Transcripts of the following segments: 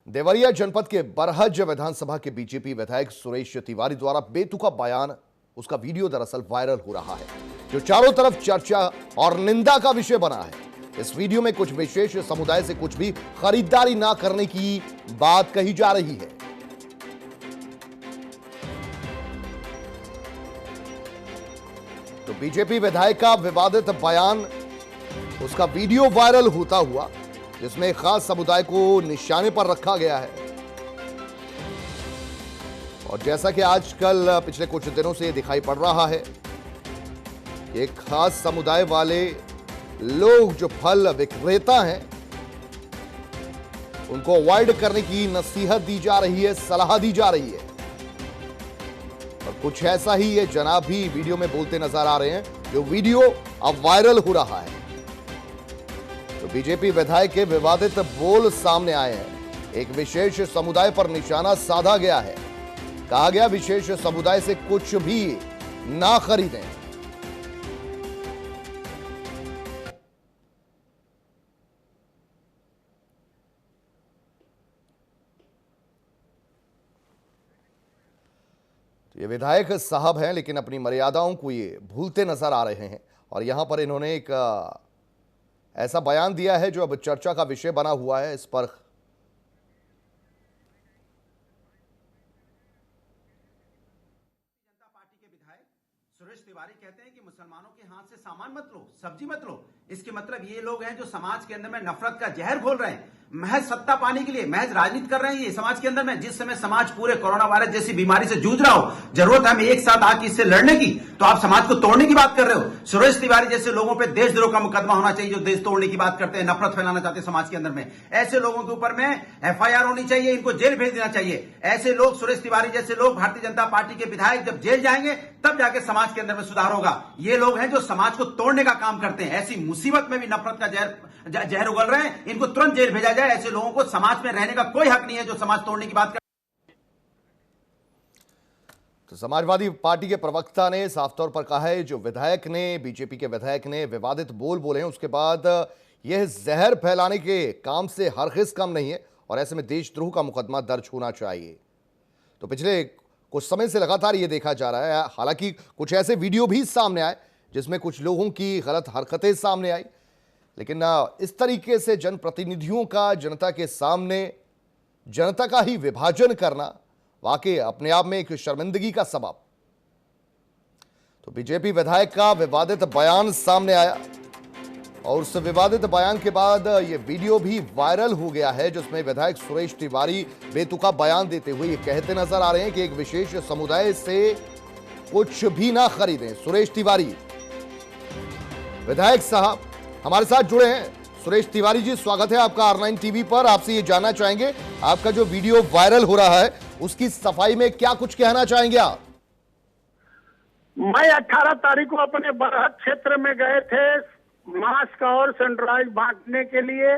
देवरिया जनपद के बरहज विधानसभा के बीजेपी विधायक सुरेश तिवारी द्वारा बेतुका बयान, उसका वीडियो दरअसल वायरल हो रहा है, जो चारों तरफ चर्चा और निंदा का विषय बना है। इस वीडियो में कुछ विशेष समुदाय से कुछ भी खरीदारी ना करने की बात कही जा रही है। तो बीजेपी विधायक का विवादित बयान, उसका वीडियो वायरल होता हुआ, जिसमें खास समुदाय को निशाने पर रखा गया है। और जैसा कि आजकल पिछले कुछ दिनों से दिखाई पड़ रहा है, एक खास समुदाय वाले लोग जो फल विक्रेता हैं, उनको अवॉइड करने की नसीहत दी जा रही है, सलाह दी जा रही है। और कुछ ऐसा ही ये जनाब भी वीडियो में बोलते नजर आ रहे हैं, जो वीडियो अब वायरल हो रहा है। तो बीजेपी विधायक के विवादित बोल सामने आए हैं। एक विशेष समुदाय पर निशाना साधा गया है। कहा गया, विशेष समुदाय से कुछ भी ना खरीदें। ये विधायक साहब हैं, लेकिन अपनी मर्यादाओं को ये भूलते नजर आ रहे हैं। और यहां पर इन्होंने एक ऐसा बयान दिया है जो अब चर्चा का विषय बना हुआ है। इस पर जनता पार्टी के विधायक सुरेश तिवारी कहते हैं कि मुसलमानों के हाथ से सामान मत लो, सब्जी मत लो। इसके मतलब ये लोग हैं जो समाज के अंदर में नफरत का जहर घोल रहे हैं, महज सत्ता पाने के लिए, महज राजनीति कर रहे हैं ये समाज के अंदर में। जिस समय समाज पूरे कोरोना वायरस जैसी बीमारी से जूझ रहा हो, जरूरत है हमें एक साथ आके इससे लड़ने की, तो आप समाज को तोड़ने की बात कर रहे हो। सुरेश तिवारी जैसे लोगों पे देशद्रोह का मुकदमा होना चाहिए, जो देश तोड़ने की बात करते हैं, नफरत फैलाना चाहते हैं समाज के अंदर में। ऐसे लोगों के ऊपर में FIR होनी चाहिए, इनको जेल भेज देना चाहिए। ऐसे लोग, सुरेश तिवारी जैसे लोग, भारतीय जनता पार्टी के विधायक जब जेल जाएंगे तब जाके समाज के अंदर में सुधार होगा। ये लोग हैं जो समाज को तोड़ने का काम करते हैं। ऐसी मुसीबत में भी नफरत का जहर उगल रहे हैं, इनको तुरंत जेल भेजा जाए। ऐसे लोगों को समाज में रहने का कोई हक नहीं है जो समाज तोड़ने की बात कर। तो समाजवादी पार्टी के प्रवक्ता ने साफ तौर पर कहा है, जो विधायक ने, बीजेपी के विधायक ने विवादित बोल बोले हैं, उसके बाद यह जहर फैलाने के काम से हरगिज कम नहीं है और ऐसे में देशद्रोह का मुकदमा दर्ज होना चाहिए। तो पिछले कुछ समय से लगातार ये देखा जा रहा है, हालांकि कुछ ऐसे वीडियो भी सामने आए जिसमें कुछ लोगों की गलत हरकतें सामने आई, लेकिन इस तरीके से जनप्रतिनिधियों का जनता के सामने जनता का ही विभाजन करना वाकई अपने आप में एक शर्मिंदगी का सबब। तो बीजेपी विधायक का विवादित बयान सामने आया और उस विवादित बयान के बाद यह वीडियो भी वायरल हो गया है, जिसमें विधायक सुरेश तिवारी बेतुका बयान देते हुए ये कहते नजर आ रहे हैं कि एक विशेष समुदाय से कुछ भी ना खरीदें। सुरेश तिवारी विधायक साहब हमारे साथ जुड़े हैं। सुरेश तिवारी जी, स्वागत है आपका R9 टीवी पर। आपसे ये जानना चाहेंगे, आपका जो वीडियो वायरल हो रहा है उसकी सफाई में क्या कुछ कहना चाहेंगे आप? मैं 18 तारीख को अपने बरहत क्षेत्र में गए थे मास्क और सैनिटाइजर बांटने के लिए।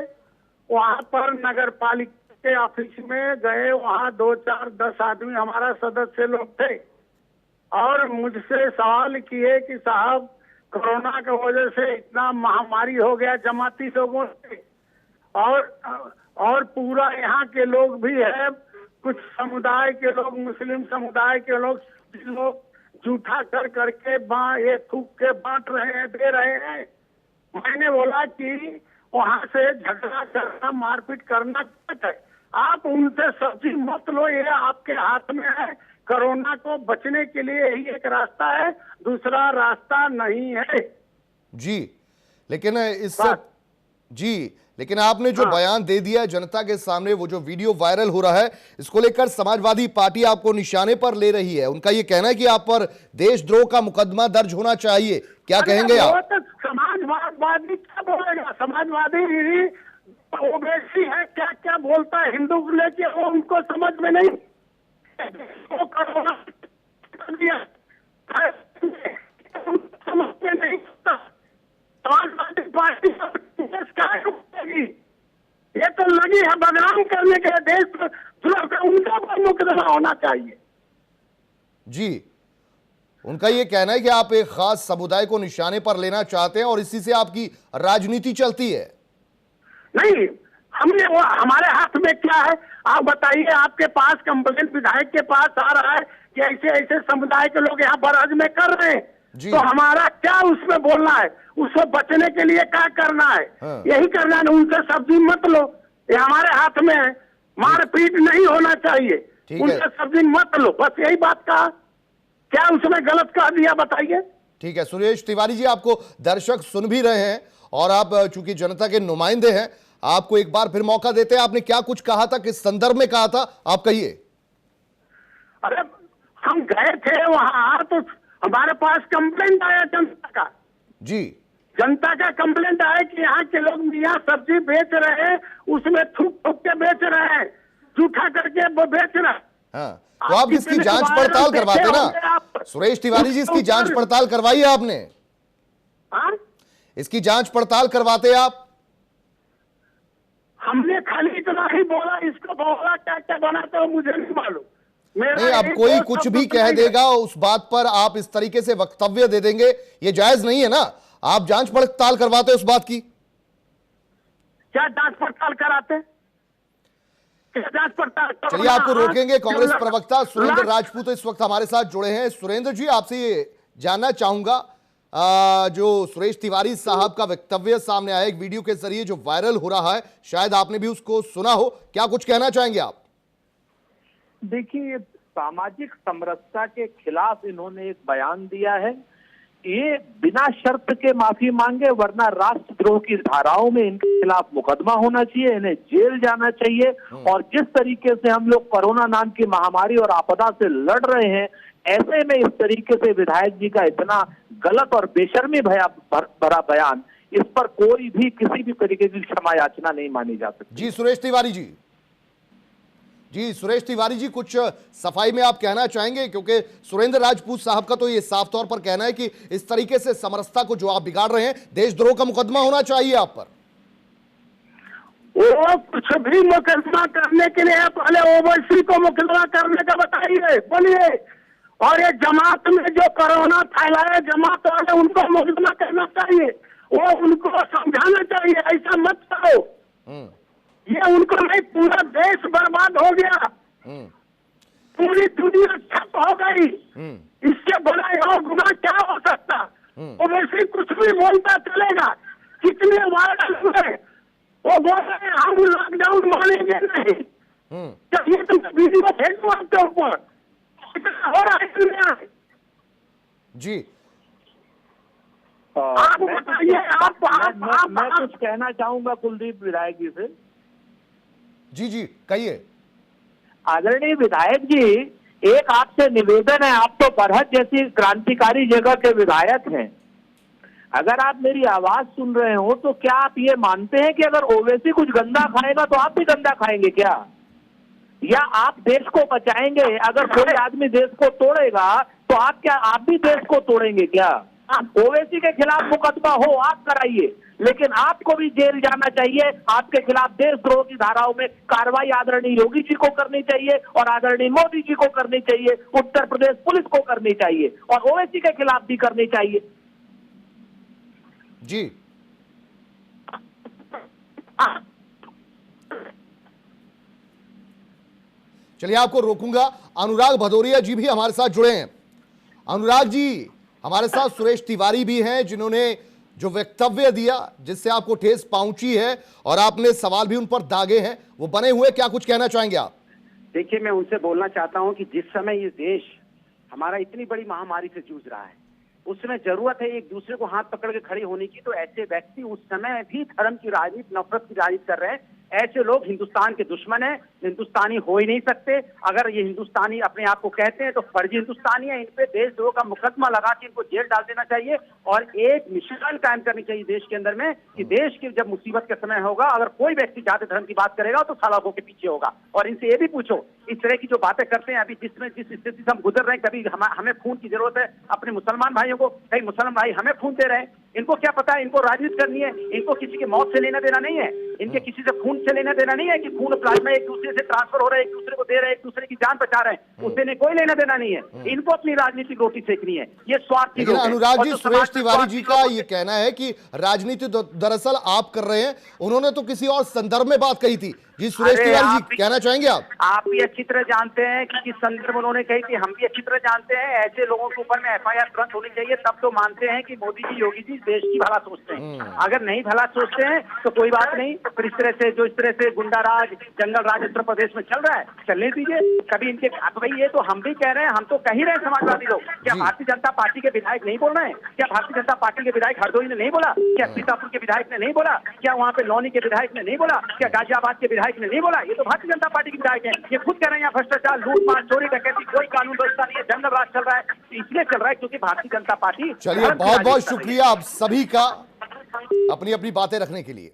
वहां पर नगर पालिका के ऑफिस में गए, वहां 2, 4, 10 आदमी हमारा सदस्य लोग थे और मुझसे सवाल किए कि साहब, कोरोना की वजह से इतना महामारी हो गया जमाती लोगों से, और पूरा यहाँ के लोग भी है, कुछ समुदाय के लोग, मुस्लिम समुदाय के लोग जूठा कर करके ये थूक के बांट रहे हैं, दे रहे हैं। मैंने बोला कि वहां से झगड़ा करना, मारपीट करना गलत है। आप उनसे सब्जी मत लो, ये आपके हाथ में है। कोरोना को बचने के लिए यही एक रास्ता है, दूसरा रास्ता नहीं है। जी, लेकिन लेकिन आपने जो बयान दे दिया जनता के सामने, वो जो वीडियो वायरल हो रहा है, इसको लेकर समाजवादी पार्टी आपको निशाने पर ले रही है। उनका ये कहना है कि आप पर देशद्रोह का मुकदमा दर्ज होना चाहिए, क्या कहेंगे आप? तो समाजवादी क्या बोलेगा? समाजवादी ओबीसी है, क्या क्या बोलता है हिंदू को लेके, वो उनको समझ में नहीं। समझ में नहीं आता। समाजवादी पार्टी ये तो लगी है बदनाम करने के लिए, देश का उनका पर मुकदमा होना चाहिए। जी, उनका ये कहना है कि आप एक खास समुदाय को निशाने पर लेना चाहते हैं और इसी से आपकी राजनीति चलती है। नहीं, हमने वो हमारे हाथ में क्या है? आप बताइए, आपके पास कंप्लेंट विधायक के पास आ रहा है कि ऐसे ऐसे समुदाय के लोग यहाँ बरहज में कर रहे हैं, तो हमारा क्या उसमें बोलना है? उससे बचने के लिए क्या करना है? यही करना है, उनसे सब्जी मत लो, ये हमारे हाथ में है। मारपीट नहीं होना चाहिए, उनसे सब्जी मत लो, बस यही बात कहा। क्या उसमें गलत कह दिया बताइए? ठीक है सुरेश तिवारी जी, आपको दर्शक सुन भी रहे हैं और आप चूंकि जनता के नुमाइंदे हैं, आपको एक बार फिर मौका देते हैं। आपने क्या कुछ कहा था, किस संदर्भ में कहा था, आप कहिए। अरे हम गए थे वहां, तो हमारे पास कंप्लेंट आया जनता का। जी, जनता का कंप्लेंट आया कि यहाँ के लोग यहाँ सब्जी बेच रहे हैं, उसमें थूक थूक के बेच रहे हैं, जूठा करके वो बेच रहे हैं। हाँ, तो आप इसकी जांच पड़ताल करवाते ना सुरेश तिवारी जी, इसकी जांच पड़ताल करवाई है आपने? हाँ, इसकी जांच पड़ताल करवाते आप? हमने खाली इतना ही बोला, इसको बोला क्या क्या बनाते हो मुझे नहीं मालूम। नहीं, अब कोई कुछ भी कह देगा उस बात पर आप इस तरीके से वक्तव्य दे देंगे, ये जायज नहीं है ना। आप जांच पड़ताल करवाते उस बात की? क्या जांच पड़ताल कराते? क्या जांच पड़ताल? चलिए आपको रोकेंगे। कांग्रेस प्रवक्ता सुरेंद्र राजपूत इस वक्त हमारे साथ जुड़े हैं। सुरेंद्र जी, आपसे ये जानना चाहूंगा, जो सुरेश तिवारी साहब का वक्तव्य सामने आया एक वीडियो के जरिए जो वायरल हो रहा है, शायद आपने भी उसको सुना हो, क्या कुछ कहना चाहेंगे आप? देखिए, सामाजिक समरसता के खिलाफ इन्होंने एक बयान दिया है। ये बिना शर्त के माफी मांगे, वरना राष्ट्रद्रोह की धाराओं में इनके खिलाफ मुकदमा होना चाहिए, इन्हें जेल जाना चाहिए। और जिस तरीके से हम लोग कोरोना नाम की महामारी और आपदा से लड़ रहे हैं, ऐसे में इस तरीके से विधायक जी का इतना गलत और बेशर्मी भरा बयान, इस पर कोई भी किसी भी तरीके की क्षमा याचना नहीं मानी जा सकती। जी सुरेश तिवारी जी, सुरेश तिवारी जी, कुछ सफाई में आप कहना चाहेंगे? क्योंकि सुरेंद्र राजपूत साहब का तो ये साफ तौर पर कहना है कि इस तरीके से समरसता को जो आप बिगाड़ रहे हैं, देशद्रोह का मुकदमा होना चाहिए आप पर। वो कुछ भी मुकदमा करने के लिए पहले ओवैसी को मुकदमा करने का बताइए, बोलिए। और ये जमात में जो कोरोना फैलाया, जमात वाले उनको मुकदमा करना चाहिए, वो उनको समझाना चाहिए, ऐसा मत करो। ये उनको नहीं, पूरा देश बर्बाद हो गया, पूरी दुनिया ठप हो गई। इसके बड़ा और गुनाह क्या हो सकता? ओवैसी कुछ भी बोलता चलेगा। कितने वायरल हुए, वो बोल रहे हैं हम लॉकडाउन मानेंगे नहीं। जब ये तुम वीडियो भेजो आपके ऊपर, इतना हो रहा है दुनिया में। जी आप बताइए, मैं कुछ कहना चाहूंगा कुलदीप विधायक जी से। जी कहिए। आदरणीय विधायक जी, एक आपसे निवेदन है, आप तो बरहत जैसी क्रांतिकारी जगह के विधायक हैं। अगर आप मेरी आवाज सुन रहे हो तो क्या आप ये मानते हैं कि अगर ओवैसी कुछ गंदा खाएगा तो आप भी गंदा खाएंगे क्या? या आप देश को बचाएंगे? अगर कोई आदमी देश को तोड़ेगा तो आप भी देश को तोड़ेंगे क्या? ओवैसी के खिलाफ मुकदमा हो, आप कराइए, लेकिन आपको भी जेल जाना चाहिए। आपके खिलाफ देशद्रोह की धाराओं में कार्रवाई आदरणीय योगी जी को करनी चाहिए और आदरणीय मोदी जी को करनी चाहिए, उत्तर प्रदेश पुलिस को करनी चाहिए और ओवैसी के खिलाफ भी करनी चाहिए। जी चलिए आपको रोकूंगा। अनुराग भदौरिया जी भी हमारे साथ जुड़े हैं। अनुराग जी, हमारे साथ सुरेश तिवारी भी हैं जिन्होंने जो वक्तव्य दिया जिससे आपको ठेस पहुंची है और आपने सवाल भी उन पर दागे हैं, वो बने हुए, क्या कुछ कहना चाहेंगे आप? देखिए, मैं उनसे बोलना चाहता हूं कि जिस समय ये देश हमारा इतनी बड़ी महामारी से जूझ रहा है, उस समय जरूरत है एक दूसरे को हाथ पकड़ के खड़े होने की। तो ऐसे व्यक्ति उस समय भी धर्म की राजनीति, नफरत की राजनीति कर रहे हैं। ऐसे लोग हिंदुस्तान के दुश्मन हैं, हिंदुस्तानी हो ही नहीं सकते। अगर ये हिंदुस्तानी अपने आप को कहते हैं तो फर्जी हिंदुस्तानी है। इन पे देशद्रोह का मुकदमा लगा के इनको जेल डाल देना चाहिए और एक मिसाल कायम करनी चाहिए देश के अंदर में कि देश की जब मुसीबत का समय होगा, अगर कोई व्यक्ति जाति धर्म की बात करेगा तो सलाखों के पीछे होगा। और इनसे ये भी पूछो, इस तरह की जो बातें करते हैं, अभी जिस स्थिति से हम गुजर रहे हैं, कभी हमें खून की जरूरत है अपने मुसलमान भाइयों को, कई मुसलमान भाई हमें खून दे रहे हैं। इनको क्या पता है, इनको राजनीति करनी है, इनको किसी की मौत से लेना देना नहीं है, इनके किसी से खून से लेना देना नहीं है कि खून प्लाज्मा एक दूसरे से ट्रांसफर हो रहा है, एक दूसरे को दे रहे हैं, एक दूसरे की जान बचा रहे हैं, उससे नहीं कोई लेना देना नहीं है। इनको अपनी राजनीतिक रोटी सेकनी है, ये स्वार्थी लेकिन लोग हैं। अनुराग और जी, जो सुरेश समाज में तिवारी स्वार्थी जी का लोग- ये कहना है कि राजनीति दरअसल आप कर रहे हैं, उन्होंने तो किसी और संदर्भ में बात कही थी। जी सुरेश अरे तिवारी आप जी, कहना चाहेंगे आप भी अच्छी तरह जानते हैं कि किस संदर्भ उन्होंने कही थी, हम भी अच्छी तरह जानते हैं। ऐसे लोगों के ऊपर में एफआईआर तुरंत होनी चाहिए, तब तो मानते हैं कि मोदी जी, योगी जी देश की भला सोचते हैं। अगर नहीं भला सोचते हैं तो कोई बात नहीं, फिर इस तरह से गुंडा राज, जंगल राज उत्तर प्रदेश में चल रहा है, चलने दीजिए। कभी इनके भाई, ये तो हम भी कह रहे हैं, हम तो कह ही रहे हैं समाजवादी लोग। क्या भारतीय जनता पार्टी के विधायक नहीं बोल रहे हैं? क्या भारतीय जनता पार्टी के विधायक हरदोई ने नहीं बोला? क्या सीतापुर के विधायक ने नहीं बोला? क्या वहाँ पे लौनी के विधायक ने नहीं बोला? क्या गाजियाबाद के विधायक ने नहीं बोला? ये तो भारतीय जनता पार्टी के विधायक हैं, ये खुद कह रहे हैं यहाँ भ्रष्टाचार, लूटमार, चोरी डकैती, कोई कानून व्यवस्था नहीं है, जंगल राज चल रहा है। इसलिए चल रहा है क्योंकि भारतीय जनता पार्टी। चलिए, बहुत बहुत शुक्रिया आप सभी का अपनी अपनी बातें रखने के लिए।